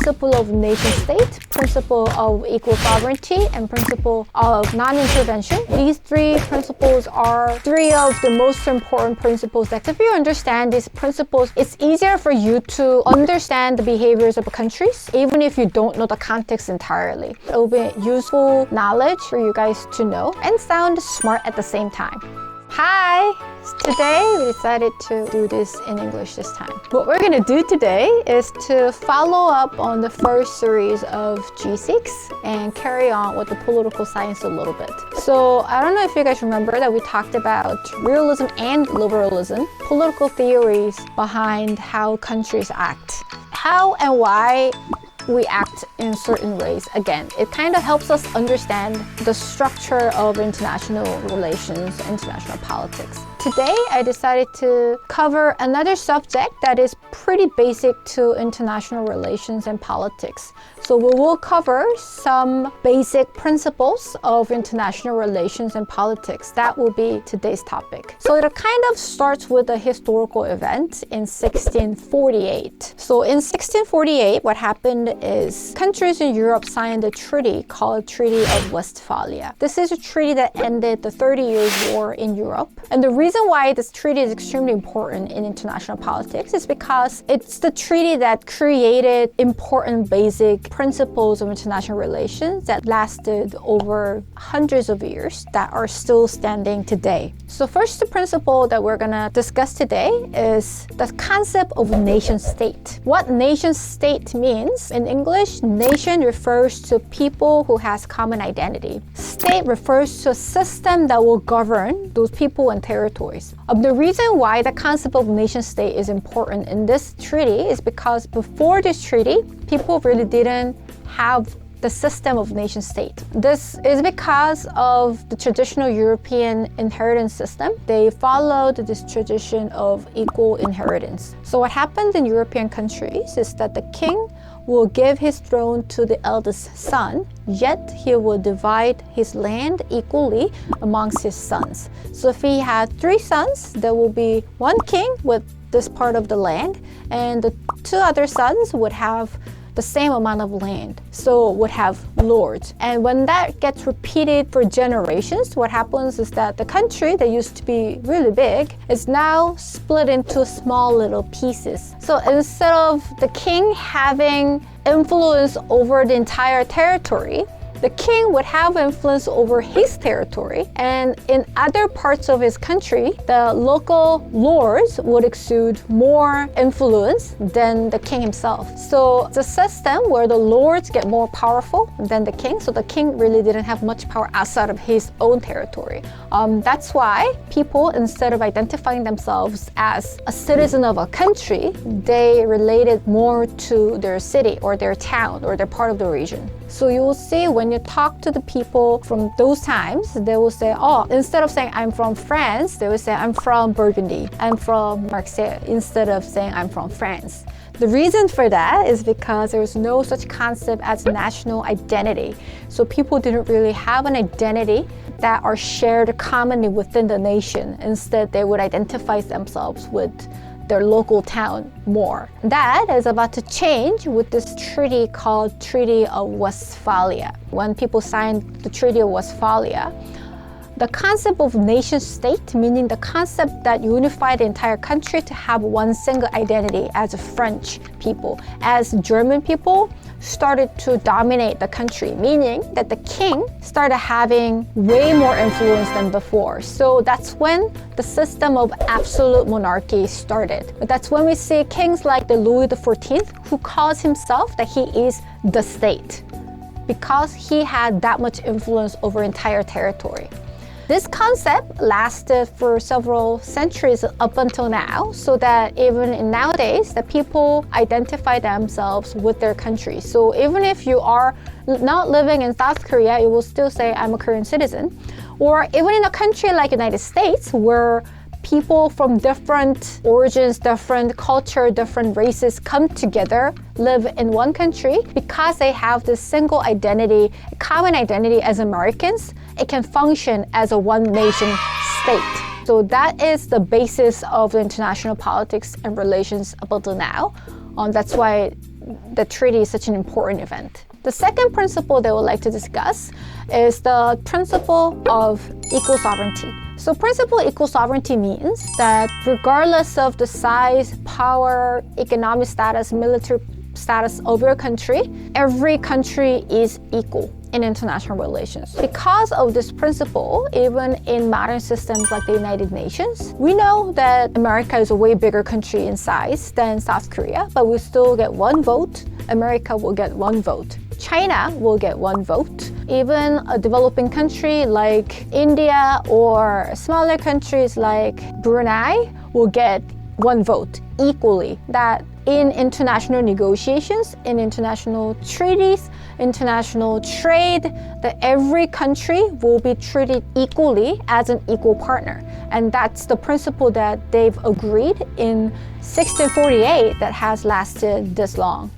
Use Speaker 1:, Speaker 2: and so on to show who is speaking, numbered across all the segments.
Speaker 1: principle of nation state, principle of equal sovereignty, and principle of non-intervention. These three principles are three of the most important principles that if you understand these principles, it's easier for you to understand the behaviors of countries, even if you don't know the context entirely. It will be useful knowledge for you guys to know and sound smart at the same time. Hi! Today we decided to do this in English this time. What we're going to do today is to follow up on the first series of G6 and carry on with the political science a little bit. So I don't know if you guys remember that we talked about realism and liberalism, political theories behind how countries act. How and why we act in certain ways. Again, it kind of helps us understand the structure of international relations, international politics. Today, I decided to cover another subject that is pretty basic to international relations and politics. So we will cover some basic principles of international relations and politics. That will be today's topic. So it kind of starts with a historical event in 1648. So in 1648, what happened is countries in Europe signed a treaty called Treaty of Westphalia. This is a treaty that ended the 30 Years' War in Europe. And the reason why this treaty is extremely important in international politics is because it's the treaty that created important basic principles of international relations that lasted over hundreds of years that are still standing today. So first, the principle that we're going to discuss today is the concept of nation state. What nation state means in English, nation refers to people who has common identity. State refers to a system that will govern those people and territories. The reason why the concept of nation state is important in this treaty is because before this treaty, people really didn't have the system of nation state. This is because of the traditional European inheritance system. They followed this tradition of equal inheritance. So what happened in European countries is that the king will give his throne to the eldest son, yet he will divide his land equally amongst his sons. So if he had 3 sons, there will be one king with this part of the land, and the 2 other sons would have the same amount of land, so would have lords. And when that gets repeated for generations, what happens is that the country that used to be really big is now split into small little pieces. So instead of the king having influence over the entire territory, the king would have influence over his territory, and in other parts of his country, the local lords would exude more influence than the king himself. So it's a system where the lords get more powerful than the king, so the king really didn't have much power outside of his own territory. That's why people, instead of identifying themselves as a citizen of a country, they related more to their city or their town or their part of the region. So you will see when you talk to the people from those times, they will say, oh, instead of saying I'm from France, they will say I'm from Burgundy, I'm from Marseille, instead of saying I'm from France. The reason for that is because there was no such concept as national identity. So people didn't really have an identity that are shared commonly within the nation. Instead, they would identify themselves with their local town more. That is about to change with this treaty called Treaty of Westphalia. When people signed the Treaty of Westphalia, the concept of nation state, meaning the concept that unified the entire country to have one single identity as a French people, as German people started to dominate the country, meaning that the king started having way more influence than before. So that's when the system of absolute monarchy started. But that's when we see kings like the Louis XIV, who calls himself that he is the state, because he had that much influence over entire territory. This concept lasted for several centuries up until now, so that even in nowadays, the people identify themselves with their country. So even if you are not living in South Korea, you will still say, I'm a Korean citizen. Or even in a country like United States, where people from different origins, different culture, different races come together, live in one country, because they have this single identity, common identity as Americans, it can function as a one nation state. So that is the basis of the international politics and relations up until now. That's why the treaty is such an important event. The second principle that I would like to discuss is the principle of equal sovereignty. So principle equal sovereignty means that regardless of the size, power, economic status, military status of your country, every country is equal in international relations. Because of this principle, even in modern systems like the United Nations, we know that America is a way bigger country in size than South Korea, but we still get one vote. America will get one vote. China will get one vote. Even a developing country like India or smaller countries like Brunei will get one vote equally. That in international negotiations, in international treaties, international trade, that every country will be treated equally as an equal partner. And that's the principle that they've agreed in 1648 that has lasted this long.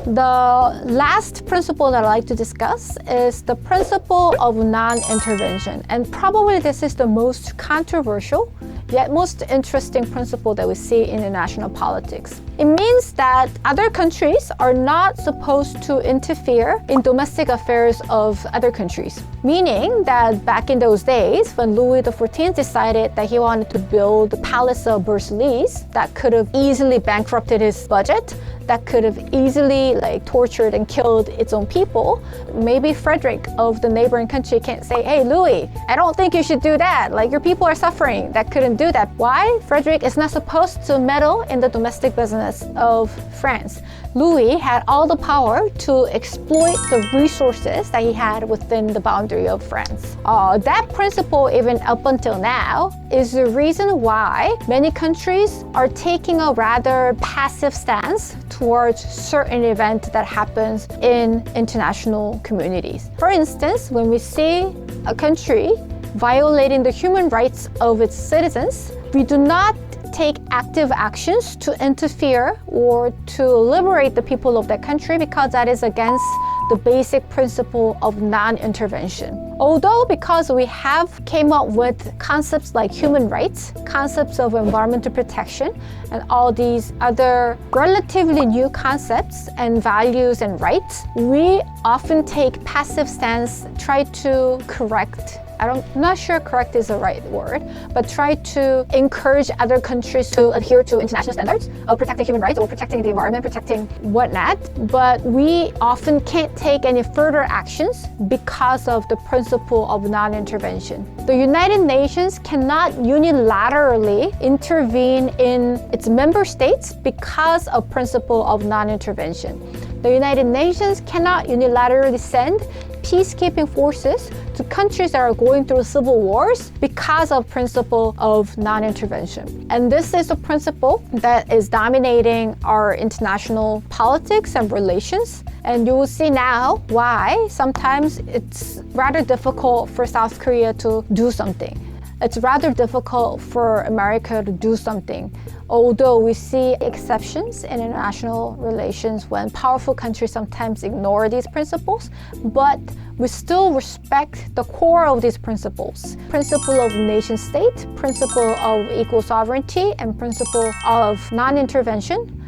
Speaker 1: The last principle that I'd like to discuss is the principle of non-intervention. And probably this is the most controversial, yet most interesting principle that we see in international politics. It means that other countries are not supposed to interfere in domestic affairs of other countries. Meaning that back in those days, when Louis XIV decided that he wanted to build the Palace of Versailles, that could have easily bankrupted his budget, that could have easily tortured and killed its own people. Maybe Frederick of the neighboring country can't say, hey, Louis, I don't think you should do that. Your people are suffering. That couldn't do that. Why? Frederick is not supposed to meddle in the domestic business of France. Louis had all the power to exploit the resources that he had within the boundary of France. That principle, even up until now, is the reason why many countries are taking a rather passive stance towards certain event that happens in international communities. For instance, when we see a country violating the human rights of its citizens, we do not take active actions to interfere or to liberate the people of that country because that is against the basic principle of non-intervention. Although because we have came up with concepts like human rights, concepts of environmental protection, and all these other relatively new concepts and values and rights, we often take passive stance, try to correct. I'm not sure correct is the right word, but try to encourage other countries to adhere to international standards of protecting human rights or protecting the environment, protecting whatnot. But we often can't take any further actions because of the principle of non-intervention. The United Nations cannot unilaterally intervene in its member states because of principle of non-intervention. The United Nations cannot unilaterally send peacekeeping forces to countries that are going through civil wars because of principle of non-intervention. And this is a principle that is dominating our international politics and relations. And you will see now why sometimes it's rather difficult for South Korea to do something. It's rather difficult for America to do something. Although we see exceptions in international relations when powerful countries sometimes ignore these principles, but we still respect the core of these principles. Principle of nation state, principle of equal sovereignty, and principle of non-intervention.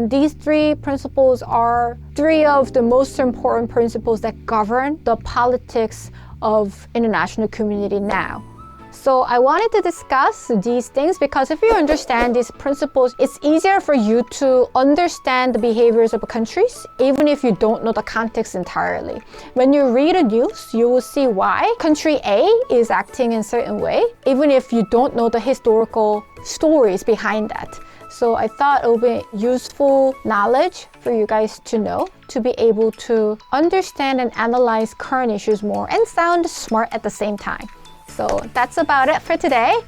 Speaker 1: These three principles are three of the most important principles that govern the politics of international community now. So I wanted to discuss these things because if you understand these principles, it's easier for you to understand the behaviors of countries, even if you don't know the context entirely. When you read the news, you will see why country A is acting in a certain way, even if you don't know the historical stories behind that. So I thought it would be useful knowledge for you guys to know, to be able to understand and analyze current issues more and sound smart at the same time. So that's about it for today.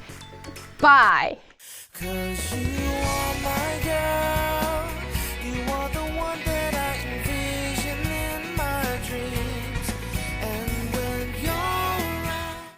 Speaker 1: Bye.